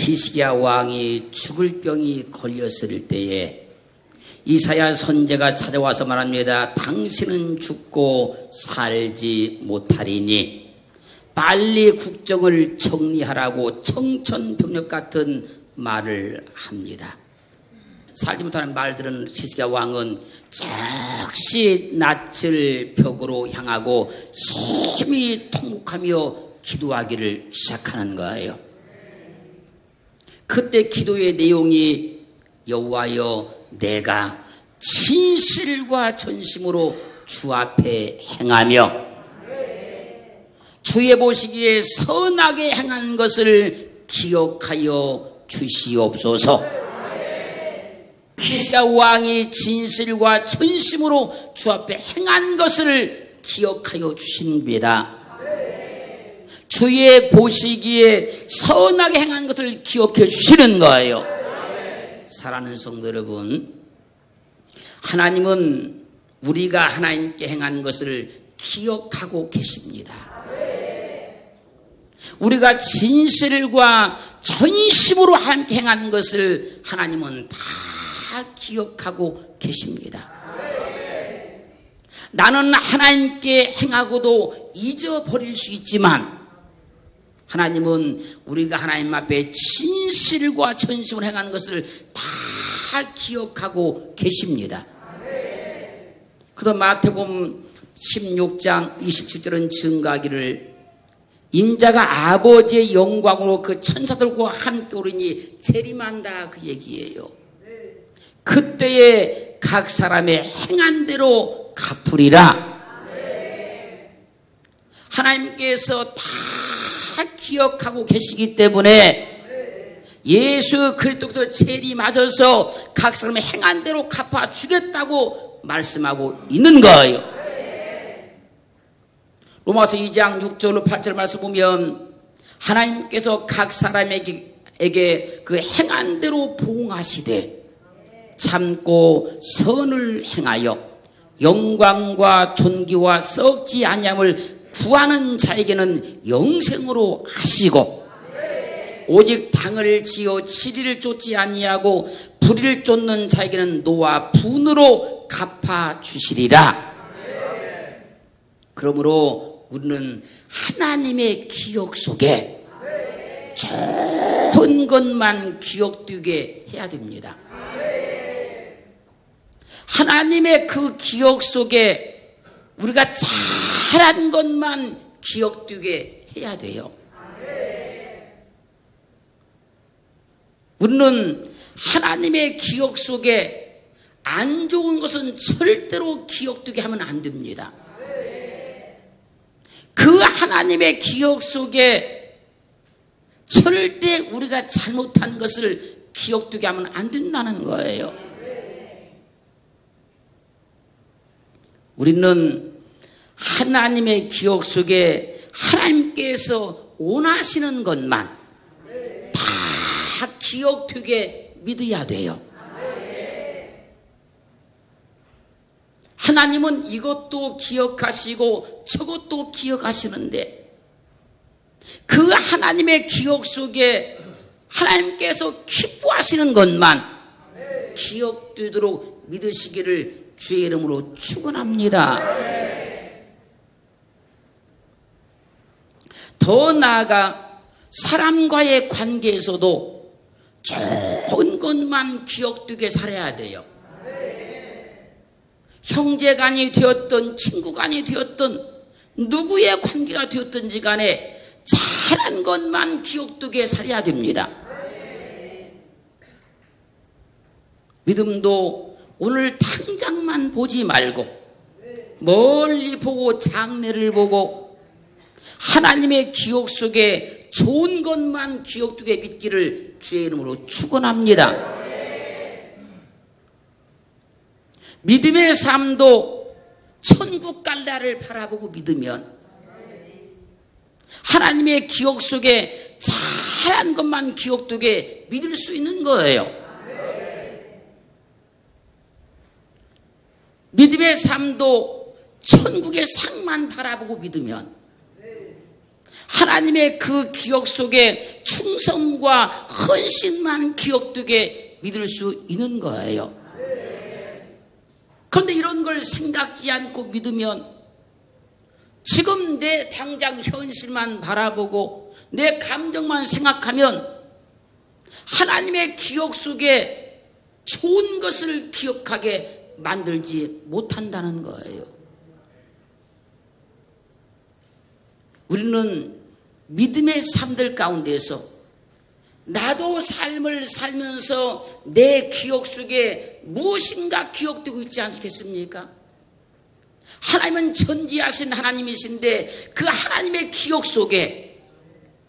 히스기야 왕이 죽을 병이 걸렸을 때에 이사야 선지자가 찾아와서 말합니다. 당신은 죽고 살지 못하리니 빨리 국정을 정리하라고 청천벽력 같은 말을 합니다. 살지 못하는 말들은 히스기야 왕은 즉시 낯을 벽으로 향하고 심히 통곡하며 기도하기를 시작하는 거예요. 그때 기도의 내용이 여호와여 내가 진실과 전심으로 주 앞에 행하며 주의 보시기에 선하게 행한 것을 기억하여 주시옵소서. 히스기야 왕이 진실과 전심으로 주 앞에 행한 것을 기억하여 주십니다. 주의 보시기에 선하게 행한 것을 기억해 주시는 거예요. 사랑하는 성도 여러분, 하나님은 우리가 하나님께 행한 것을 기억하고 계십니다. 우리가 진실과 전심으로 하나님께 행한 것을 하나님은 다 기억하고 계십니다. 나는 하나님께 행하고도 잊어버릴 수 있지만 하나님은 우리가 하나님 앞에 진실과 전심으로 행하는 것을 다 기억하고 계십니다. 그래서 마태복음 16장 27절은 증가하기를 인자가 아버지의 영광으로 그 천사들과 함께 오르니 재림한다 그 얘기예요. 그때에 각 사람의 행한 대로 갚으리라. 하나님께서 다 기억하고 계시기 때문에 예수 그리스도께서 재림하셔서 각 사람의 행한 대로 갚아주겠다고 말씀하고 있는 거예요. 로마서 2장 6절로 8절 말씀 보면 하나님께서 각 사람에게 그 행한 대로 보응하시되 참고 선을 행하여 영광과 존귀와 썩지 아니함을 구하는 자에게는 영생으로 하시고 오직 당을 지어 7일을 쫓지 아니하고 불의를 쫓는 자에게는 노와 분으로 갚아주시리라. 그러므로 우리는 하나님의 기억 속에 좋은 것만 기억되게 해야 됩니다. 하나님의 그 기억 속에 우리가 잘한 것만 기억되게 해야 돼요. 우리는 하나님의 기억 속에 안 좋은 것은 절대로 기억되게 하면 안 됩니다. 그 하나님의 기억 속에 절대 우리가 잘못한 것을 기억되게 하면 안 된다는 거예요. 우리는 하나님의 기억 속에 하나님께서 원하시는 것만 다 기억되게 믿어야 돼요. 하나님은 이것도 기억하시고 저것도 기억하시는데 그 하나님의 기억 속에 하나님께서 기뻐하시는 것만 기억되도록 믿으시기를 주의 이름으로 축원합니다. 더 나아가 사람과의 관계에서도 좋은 것만 기억되게 살아야 돼요. 형제간이 되었던 친구간이 되었던 누구의 관계가 되었든지 간에 잘한 것만 기억되게 살아야 됩니다. 믿음도 오늘 당장만 보지 말고 멀리 보고 장래를 보고 하나님의 기억 속에 좋은 것만 기억되게 믿기를 주의 이름으로 축원합니다. 믿음의 삶도 천국 갈 날을 바라보고 믿으면 하나님의 기억 속에 잘한 것만 기억되게 믿을 수 있는 거예요. 믿음의 삶도 천국의 상만 바라보고 믿으면 하나님의 그 기억 속에 충성과 헌신만 기억되게 믿을 수 있는 거예요. 그런데 이런 걸 생각지 않고 믿으면 지금 내 당장 현실만 바라보고 내 감정만 생각하면 하나님의 기억 속에 좋은 것을 기억하게 만들지 못한다는 거예요. 우리는 믿음의 삶들 가운데서 나도 삶을 살면서 내 기억 속에 무엇인가 기억되고 있지 않겠습니까? 하나님은 전지하신 하나님이신데 그 하나님의 기억 속에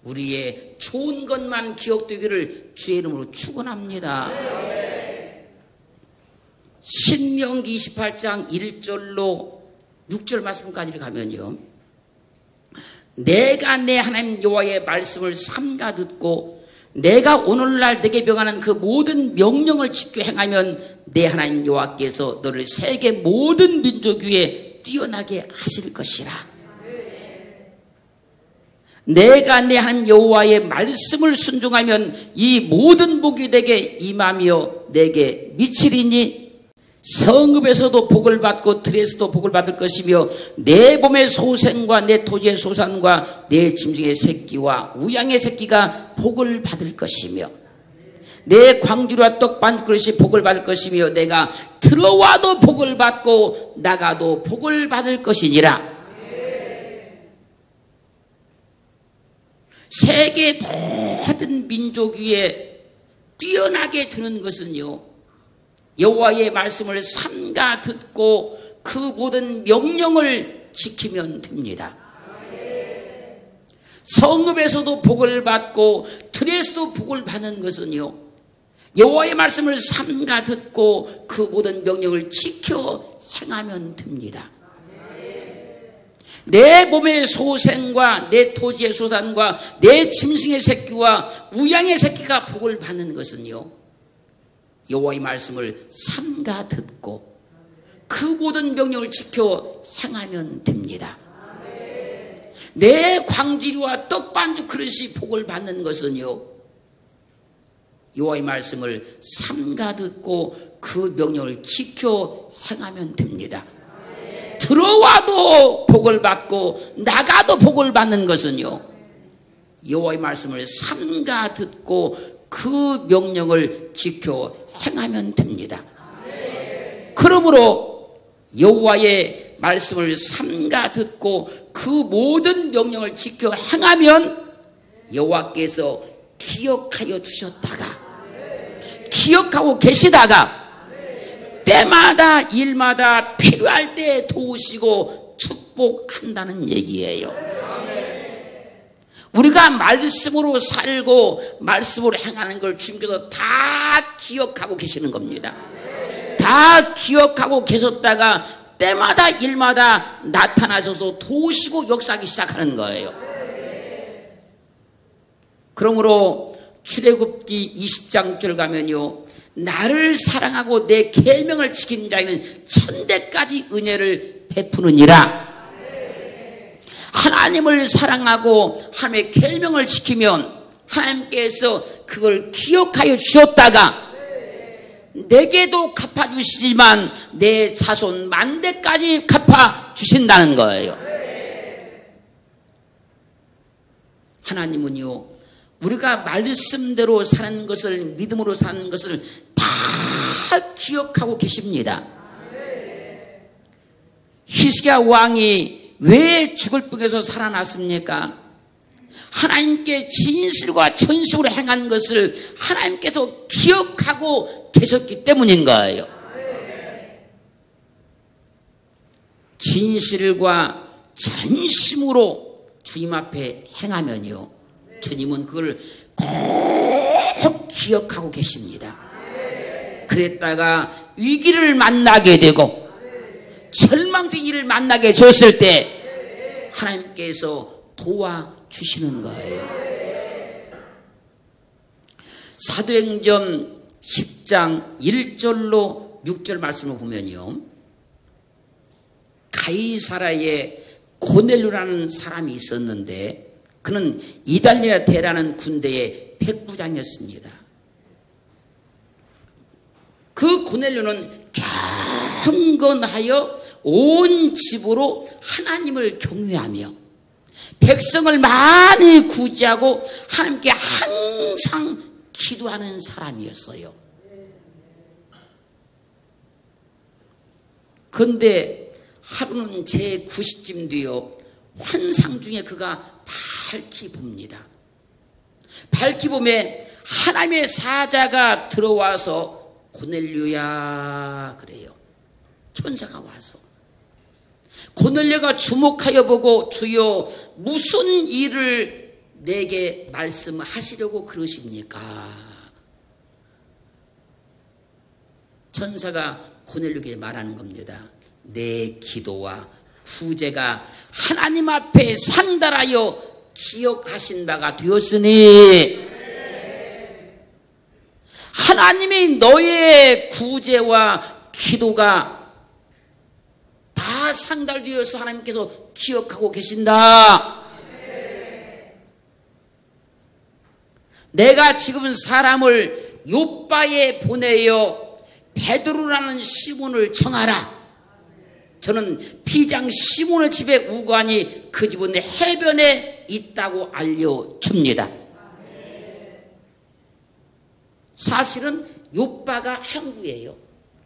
우리의 좋은 것만 기억되기를 주의 이름으로 축원합니다. 신명기 28장 1절로 6절 말씀까지 가면요, 내가 내 하나님 여호와의 말씀을 삼가 듣고 내가 오늘날 내게 명하는 그 모든 명령을 지켜 행하면 내 하나님 여호와께서 너를 세계 모든 민족 위에 뛰어나게 하실 것이라. 내가 내 하나님 여호와의 말씀을 순종하면 이 모든 복이 내게 임하며 내게 미치리니 성읍에서도 복을 받고 들에서도 복을 받을 것이며 내 몸의 소생과 내 토지의 소산과 내 짐승의 새끼와 우양의 새끼가 복을 받을 것이며 내 광주리와 떡반 그릇이 복을 받을 것이며 내가 들어와도 복을 받고 나가도 복을 받을 것이니라. 세계 모든 민족 위에 뛰어나게 되는 것은요, 여호와의 말씀을 삼가 듣고 그 모든 명령을 지키면 됩니다. 성읍에서도 복을 받고 들에서도 복을 받는 것은요, 여호와의 말씀을 삼가 듣고 그 모든 명령을 지켜 행하면 됩니다. 내 몸의 소생과 내 토지의 소산과 내 짐승의 새끼와 우양의 새끼가 복을 받는 것은요, 여호와의 말씀을 삼가 듣고 그 모든 명령을 지켜 행하면 됩니다. 내 광주리와 떡반죽 그릇이 복을 받는 것은요, 여호와의 말씀을 삼가 듣고 그 명령을 지켜 행하면 됩니다. 들어와도 복을 받고 나가도 복을 받는 것은요, 여호와의 말씀을 삼가 듣고 그 명령을 지켜 행하면 됩니다. 그러므로 여호와의 말씀을 삼가 듣고 그 모든 명령을 지켜 행하면 여호와께서 기억하여 주셨다가 기억하고 계시다가 때마다 일마다 필요할 때 도우시고 축복한다는 얘기예요. 우리가 말씀으로 살고 말씀으로 행하는 걸 주님께서 다 기억하고 계시는 겁니다. 다 기억하고 계셨다가 때마다 일마다 나타나셔서 도우시고 역사하기 시작하는 거예요. 그러므로 출애굽기 20장 6절 가면요, 나를 사랑하고 내 계명을 지키는 자에는 천대까지 은혜를 베푸느니라. 하나님을 사랑하고 하나님의 계명을 지키면 하나님께서 그걸 기억하여 주셨다가 내게도 갚아주시지만 내 자손 만대까지 갚아주신다는 거예요. 하나님은요, 우리가 말씀대로 사는 것을, 믿음으로 사는 것을 다 기억하고 계십니다. 히스기야 왕이 왜 죽을 병에서 살아났습니까? 하나님께 진실과 전심으로 행한 것을 하나님께서 기억하고 계셨기 때문인 거예요. 진실과 전심으로 주님 앞에 행하면요, 주님은 그걸 꼭 기억하고 계십니다. 그랬다가 위기를 만나게 되고 절망적인 일을 만나게 줬을 때 하나님께서 도와주시는 거예요. 사도행전 10장 1절로 6절 말씀을 보면요, 가이사라에 고넬료라는 사람이 있었는데 그는 이달리아 대라는 군대의 백부장이었습니다. 그 고넬료는 경건하여 온 집으로 하나님을 경외하며 백성을 많이 구제하고 하나님께 항상 기도하는 사람이었어요. 그런데 하루는 제 9시쯤 되어 환상 중에 그가 밝히 봅니다. 밝히 보면 하나님의 사자가 들어와서 고넬료야 그래요. 천사가 와서 고넬료가 주목하여 보고 주여 무슨 일을 내게 말씀하시려고 그러십니까? 천사가 고넬료에게 말하는 겁니다. 내 기도와 구제가 하나님 앞에 상달하여 기억하신 바가 되었으니 하나님이 너의 구제와 기도가 다 상달되어서 하나님께서 기억하고 계신다. 내가 지금 사람을 요바에 보내어 베드로라는 시몬을 청하라. 저는 피장 시몬의 집에 우관이 그 집은 해변에 있다고 알려줍니다. 사실은 요바가 항구예요.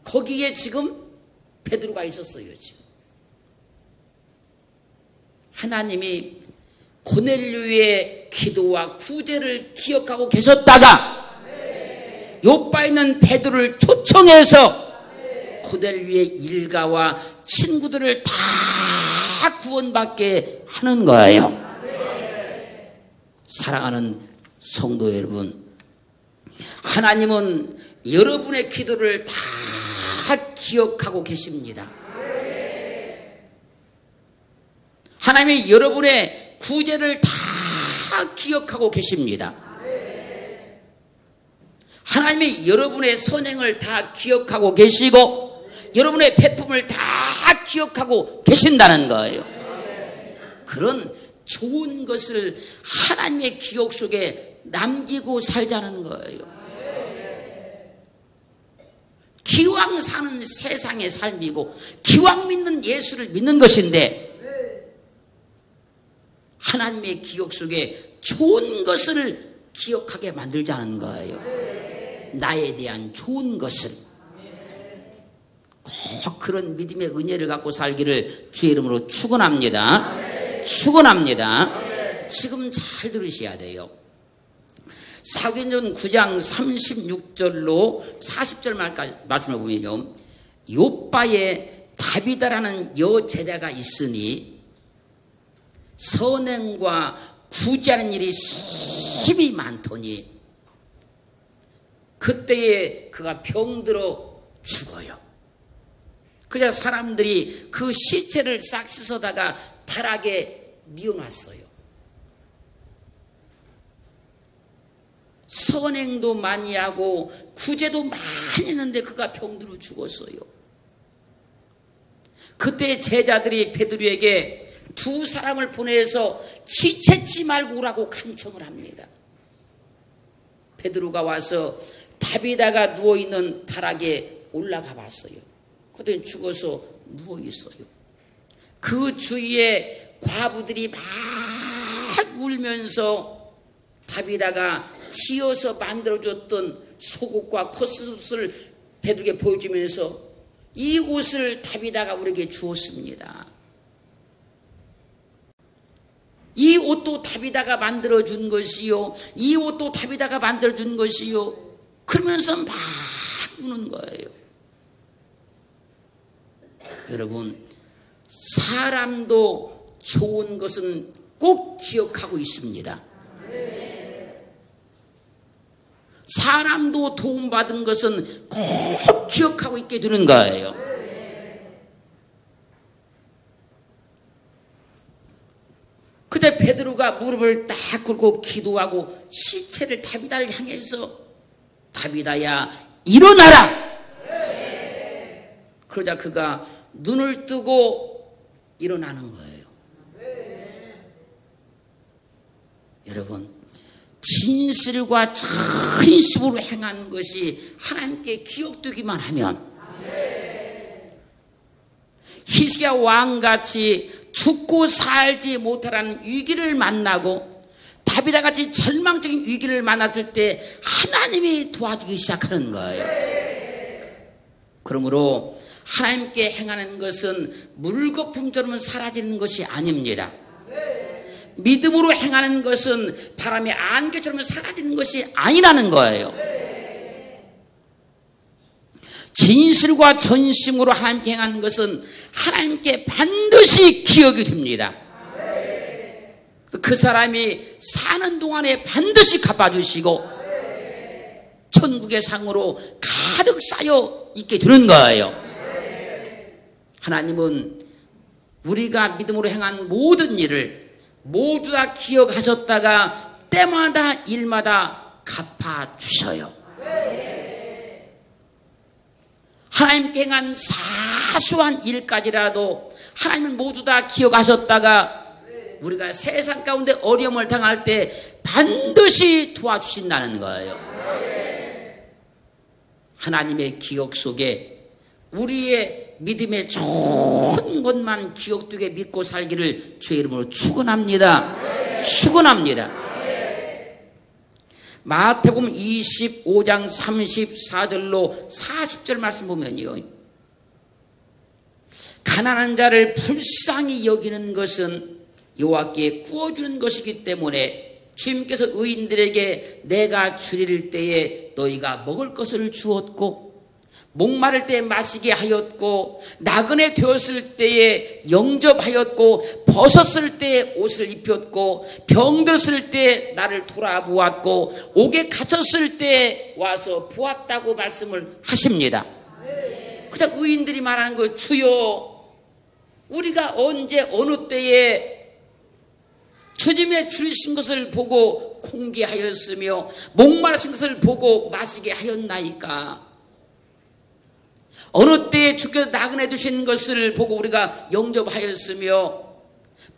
거기에 지금 베드로가 있었어요. 지금 하나님이 고넬료의 기도와 구제를 기억하고 계셨다가 요바에 있는 베드로를 초청해서 고넬료의 일가와 친구들을 다 구원받게 하는 거예요. 사랑하는 성도 여러분, 하나님은 여러분의 기도를 다 기억하고 계십니다. 하나님이 여러분의 구제를 다 기억하고 계십니다. 하나님이 여러분의 선행을 다 기억하고 계시고 여러분의 베품을 다 기억하고 계신다는 거예요. 그런 좋은 것을 하나님의 기억 속에 남기고 살자는 거예요. 기왕 사는 세상의 삶이고 기왕 믿는 예수를 믿는 것인데 하나님의 기억 속에 좋은 것을 기억하게 만들자는 거예요. 나에 대한 좋은 것을. 꼭 그런 믿음의 은혜를 갖고 살기를 주의 이름으로 축원합니다. 축원합니다. 지금 잘 들으셔야 돼요. 사도행전 9장 36절로 40절 말씀을 보면요, 요바에 다비다라는 여제자가 있으니 선행과 구제하는 일이 심히 많더니 그때에 그가 병들어 죽어요. 그래서 사람들이 그 시체를 싹 씻어다가 다락에 뉘어놨어요. 선행도 많이 하고 구제도 많이 했는데 그가 병들어 죽었어요. 그때 제자들이 베드로에게 두 사람을 보내서 지체치 말고 오라고 간청을 합니다. 베드로가 와서 다비다가 누워있는 다락에 올라가 봤어요. 그때 죽어서 누워있어요. 그 주위에 과부들이 막 울면서 다비다가 지어서 만들어줬던 속옷과 겉옷을 베드로에게 보여주면서 이 옷을 다비다가 우리에게 주었습니다. 이 옷도 다비다가 만들어준 것이요, 이 옷도 다비다가 만들어준 것이요, 그러면서 막 우는 거예요. 여러분, 사람도 좋은 것은 꼭 기억하고 있습니다. 사람도 도움받은 것은 꼭 기억하고 있게 되는 거예요. 그때 베드로가 무릎을 딱 꿇고 기도하고 시체를 다비다를 향해서 다비다야 일어나라. 그러자 그가 눈을 뜨고 일어나는 거예요. 여러분, 진실과 전심으로 행한 것이 하나님께 기억되기만 하면 히스기야 왕같이 죽고 살지 못하라는 위기를 만나고 다비다같이 절망적인 위기를 만났을 때 하나님이 도와주기 시작하는 거예요. 그러므로 하나님께 행하는 것은 물거품처럼 사라지는 것이 아닙니다. 믿음으로 행하는 것은 바람의 안개처럼 사라지는 것이 아니라는 거예요. 진실과 전심으로 하나님께 행하는 것은 하나님께 반드시 기억이 됩니다. 그 사람이 사는 동안에 반드시 갚아주시고 천국의 상으로 가득 쌓여 있게 되는 거예요. 하나님은 우리가 믿음으로 행한 모든 일을 모두 다 기억하셨다가 때마다 일마다 갚아주셔요. 하나님께 행한 사소한 일까지라도 하나님은 모두 다 기억하셨다가 우리가 세상 가운데 어려움을 당할 때 반드시 도와주신다는 거예요. 하나님의 기억 속에 우리의 믿음의 좋은 것만 기억되게 믿고 살기를 주의 이름으로 축원합니다. 축원합니다. 마태복음 25장 34절로 40절 말씀 보면요, 가난한 자를 불쌍히 여기는 것은 여호와께 구워주는 것이기 때문에 주님께서 의인들에게 내가 주릴 때에 너희가 먹을 것을 주었고 목마를 때 마시게 하였고 나그네 되었을 때에 영접하였고 벗었을 때 옷을 입혔고 병들었을 때 나를 돌아보았고 옥에 갇혔을 때 와서 보았다고 말씀을 하십니다. 그냥 의인들이 말하는 거예요. 주여, 우리가 언제 어느 때에 주님의 주신 것을 보고 공개하였으며 목마르신 것을 보고 마시게 하였나이까? 어느 때에 주께서 나그네 되신 것을 보고 우리가 영접하였으며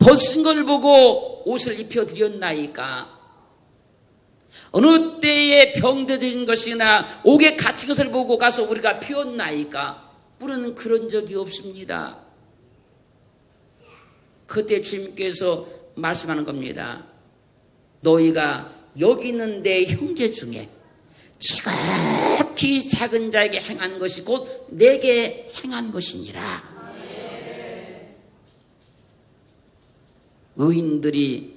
벗은 것을 보고 옷을 입혀드렸나이까? 어느 때에 병되신 것이나 옥에 갇힌 것을 보고 가서 우리가 피웠나이까? 우리는 그런 적이 없습니다. 그때 주님께서 말씀하는 겁니다. 너희가 여기 있는 내 형제 중에 지극히 작은 자에게 행한 것이 곧 내게 행한 것이니라. 의인들이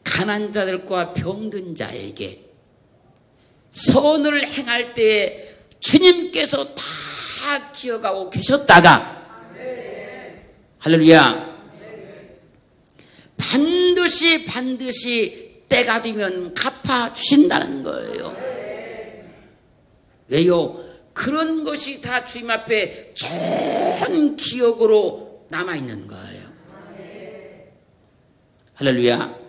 가난한 자들과 병든 자에게 선을 행할 때 주님께서 다 기억하고 계셨다가 할렐루야, 반드시 때가 되면 갚아주신다는 거예요. 왜요? 그런 것이 다 주님 앞에 좋은 기억으로 남아있는 거예요. 할렐루야.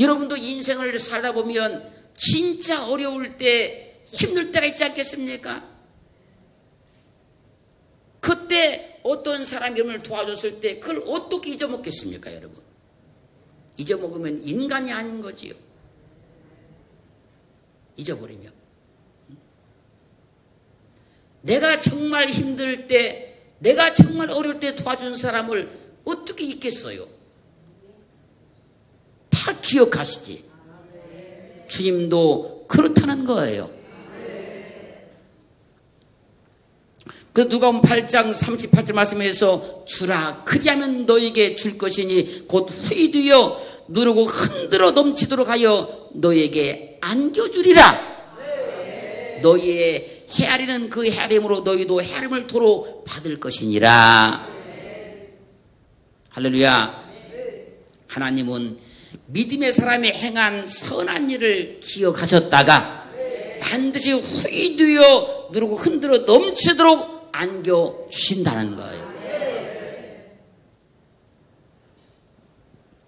여러분도 인생을 살다 보면 진짜 어려울 때 힘들 때가 있지 않겠습니까? 그때 어떤 사람이 여러분을 도와줬을 때 그걸 어떻게 잊어먹겠습니까, 여러분? 잊어먹으면 인간이 아닌 거지요. 잊어버리면. 내가 정말 힘들 때, 내가 정말 어려울 때 도와준 사람을 어떻게 잊겠어요? 다 기억하시지. 주님도 그렇다는 거예요. 그 누가복음 8장 38절 말씀에서 주라 그리하면 너에게 줄 것이니 곧 후이되어 누르고 흔들어 넘치도록 하여 너에게 안겨주리라. 너희의 헤아리는 그 헤아림으로 너희도 헤아림을 도로 받을 것이니라. 할렐루야. 하나님은 믿음의 사람이 행한 선한 일을 기억하셨다가 반드시 후이되어 누르고 흔들어 넘치도록 안겨주신다는 거예요.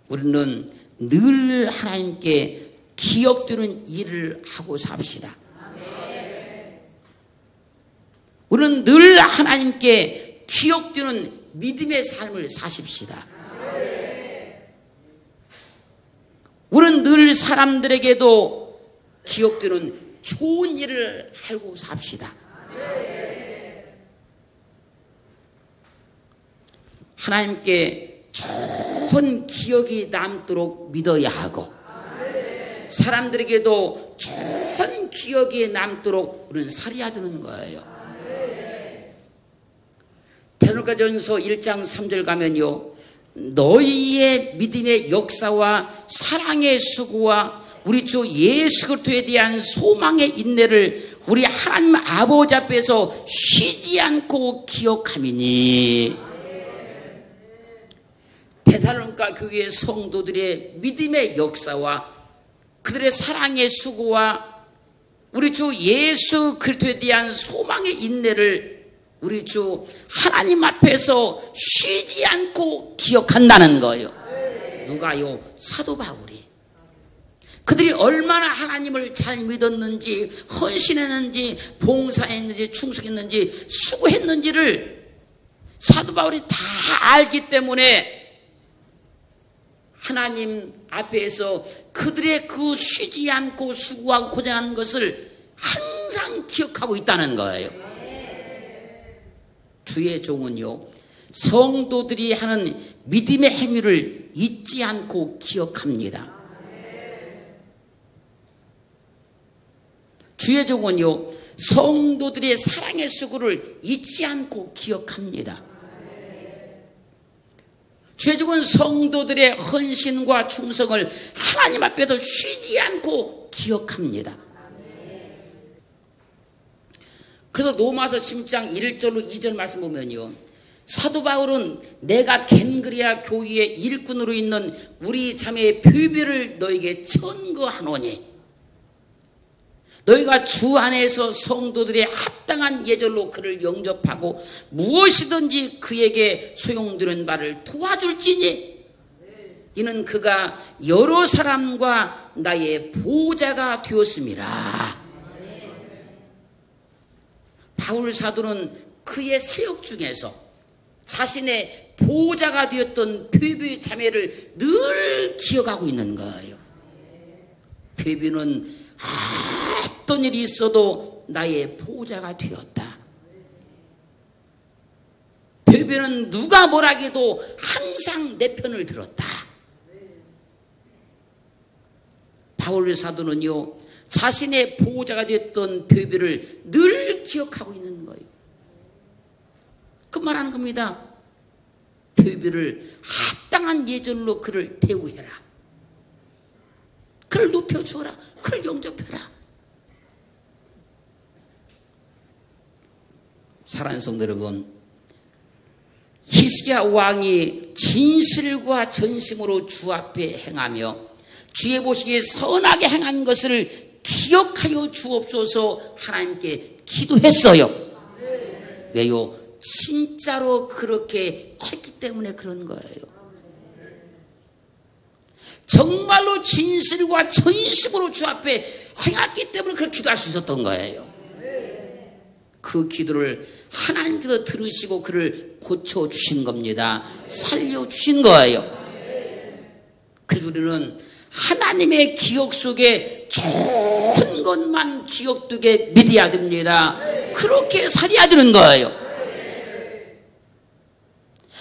우리는 늘 하나님께 기억되는 일을 하고 삽시다. 우리는 늘 하나님께 기억되는 믿음의 삶을 사십시다. 우리는 늘 사람들에게도 기억되는 좋은 일을 하고 삽시다. 하나님께 좋은 기억이 남도록 믿어야 하고 사람들에게도 좋은 기억이 남도록 우리는 살아야 되는 거예요. 데살로니가전서 1장 3절 가면요, 너희의 믿음의 역사와 사랑의 수고와 우리 주 예수 그리스도에 대한 소망의 인내를 우리 하나님 아버지 앞에서 쉬지 않고 기억함이니. 데살로니가 교회의 성도들의 믿음의 역사와 그들의 사랑의 수고와 우리 주 예수 그리스도에 대한 소망의 인내를 우리 주 하나님 앞에서 쉬지 않고 기억한다는 거예요. 누가요? 사도 바울이. 그들이 얼마나 하나님을 잘 믿었는지, 헌신했는지, 봉사했는지, 충성했는지, 수고했는지를 사도 바울이 다 알기 때문에 하나님 앞에서 그들의 그 쉬지 않고 수고하고 고생하는 것을 항상 기억하고 있다는 거예요. 주의 종은요, 성도들이 하는 믿음의 행위를 잊지 않고 기억합니다. 주의 종은요, 성도들의 사랑의 수고를 잊지 않고 기억합니다. 주의 종은 성도들의 헌신과 충성을 하나님 앞에서 쉬지 않고 기억합니다. 그래서 로마서 10장 1절로 2절 말씀 보면요, 사도 바울은 내가 겐그리아 교회의 일꾼으로 있는 우리 자매의 표비를 너에게 천거하노니 너희가 주 안에서 성도들의 합당한 예절로 그를 영접하고 무엇이든지 그에게 소용되는 바를 도와줄지니 이는 그가 여러 사람과 나의 보호자가 되었음이라. 바울 사도는 그의 사역 중에서 자신의 보호자가 되었던 표비 자매를 늘 기억하고 있는 거예요. 표비는 어떤 일이 있어도 나의 보호자가 되었다. 표비는 누가 뭐라기도 항상 내 편을 들었다. 바울 사도는요, 자신의 보호자가 되었던 표비를 늘 기억하고 있는 거예요. 그 말하는 겁니다. 표비를 합당한 예절로 그를 대우해라. 그를 높여주어라. 그를 영접해라. 사랑하는 성도 여러분, 히스기야 왕이 진실과 전심으로 주 앞에 행하며 주의 보시기에 선하게 행한 것을 기억하여 주옵소서 하나님께 기도했어요. 왜요? 진짜로 그렇게 했기 때문에 그런 거예요. 정말로 진실과 전심으로 주 앞에 행했기 때문에 그렇게 기도할 수 있었던 거예요. 그 기도를 하나님께서 들으시고 그를 고쳐주신 겁니다. 살려주신 거예요. 그래서 우리는 하나님의 기억 속에 좋은 것만 기억되게 믿어야 됩니다. 그렇게 살아야 되는 거예요.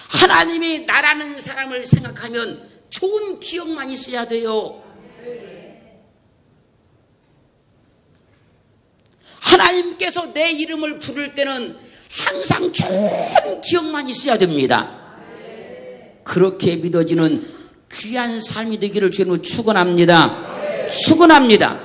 하나님이 나라는 사람을 생각하면 좋은 기억만 있어야 돼요. 하나님께서 내 이름을 부를 때는 항상 좋은 기억만 있어야 됩니다. 그렇게 믿어지는 귀한 삶이 되기를 주님으로 축원합니다. 축원합니다.